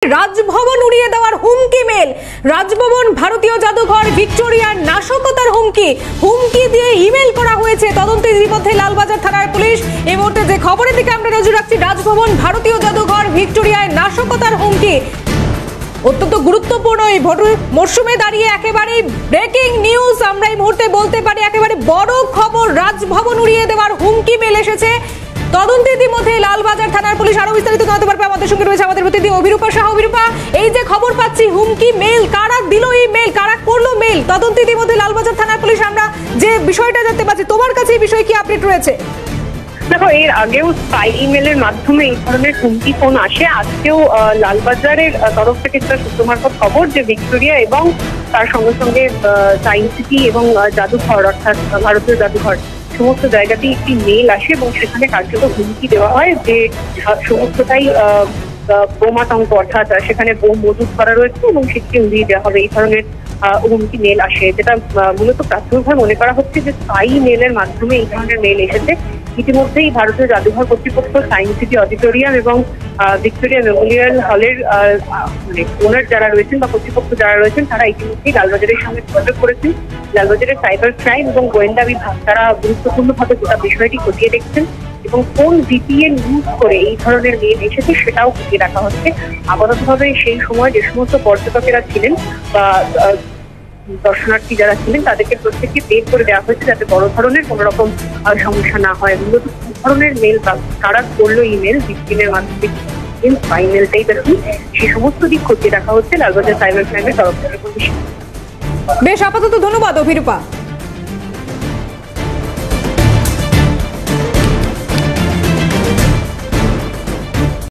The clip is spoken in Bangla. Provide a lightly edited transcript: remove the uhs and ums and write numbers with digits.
রাজভবন উড়িয়ে দেওয়ার হুমকি মেল। রাজভবন, ভারতীয় জাদুঘর, ভিক্টোরিয়ার নাশকতার হুমকি দিয়ে ইমেল করা হয়েছে। তদন্তে ইতিমধ্যে লালবাজার থানার পুলিশ। এই মুহূর্তে যে খবরের দিকে আমরা নজর রাখছি, রাজভবন, ভারতীয় জাদুঘর, ভিক্টোরিয়ায় নাশকতার হুমকি। অত্যন্ত গুরুত্বপূর্ণ এই মরশুমে দাঁড়িয়ে একেবারে ব্রেকিং নিউজ আমরা এই মুহূর্তে বলতে পারি। একেবারে বড় খবর, রাজভবন উড়িয়ে দেওয়ার হুমকি মেল এসেছে। তদন্তে ইতিমধ্যে লালবাজার থানার পুলিশ। আরো বিস্তারিত জানাতে পারবে আমাদের সঙ্গে রয়েছে আমাদের প্রতিনিধি অভিরূপা সাহা। অভিরূপা, এই যে খবর পাচ্ছি হুমকি মেল, কারা দিল এই মেল, কারা করলো মেল? তদন্তে ইতিমধ্যে লালবাজার থানার পুলিশ। আমরা যে বিষয়টা জানতে পারছি, তোমার কাছে এই বিষয়ে কি আপডেট রয়েছে? দেখো, এর আগেও স্পাই ইমেলের মাধ্যমে এই ধরনের হুমকি ফোন আসে। আজকেও লালবাজারের তরফ থেকে একটা সূত্র মারফত খবর যে ভিক্টোরিয়া এবং তার সঙ্গে সঙ্গে সায়েন্স সিটি এবং জাদুঘর, অর্থাৎ ভারতীয় জাদুঘর, সমস্ত জায়গাতেই একটি মেল আসে এবং সেখানে কার্যত হুমকি দেওয়া হয় যে সমস্তটাই বোমাতঙ্ক, অর্থাৎ সেখানে বোম মজুত করা রয়েছে এবং সেটিকে উড়িয়ে দেওয়া হবে। এই ধরনের হুমকি মেল আসে, যেটা মূলত প্রাথমিকভাবে মনে করা হচ্ছে যে স্পাই মেলের মাধ্যমে এই ধরনের মেল এসেছে। ইতিমধ্যেই ভারতীয় জাদুঘর কর্তৃপক্ষ, সায়েন্স সিটি অডিটোরিয়াম এবং ভিক্টোরিয়া মেমোরিয়াল হলের ওনার যারা রয়েছেন বা কর্তৃপক্ষ যারা রয়েছেন, তারা ইতিমধ্যেই লালবাজারের সঙ্গে যোগাযোগ করেছেন। লালবাজারের সাইবার ক্রাইম এবং গোয়েন্দা বিভাগ তারা গুরুত্বপূর্ণভাবে গোটা বিষয়টি খতিয়ে দেখছেন এবং কোন ভিপিএন ইউজ করে এই ধরনের মেল এসেছে সেটাও খতিয়ে দেখা হচ্ছে। আপাততভাবে সেই সময় যে সমস্ত পর্যটকেরা ছিলেন বা দর্শনার্থী যারা ছিলেন, তাদেরকে প্রত্যেককে বের করে দেওয়া হয়েছে যাতে বড় ধরনের কোন রকম সমস্যা না হয়। মূলত কোন ধরনের মেল বা কারা করলো ইমেল, ভিকটিমের মাধ্যমে মেলটাই দেখুন, সেই সমস্ত দিক খতিয়ে দেখা হচ্ছে লালবাজার সাইবার ক্রাইমের তরফ থেকে। বেশ, আপাতত ধন্যবাদ অভিরূপা।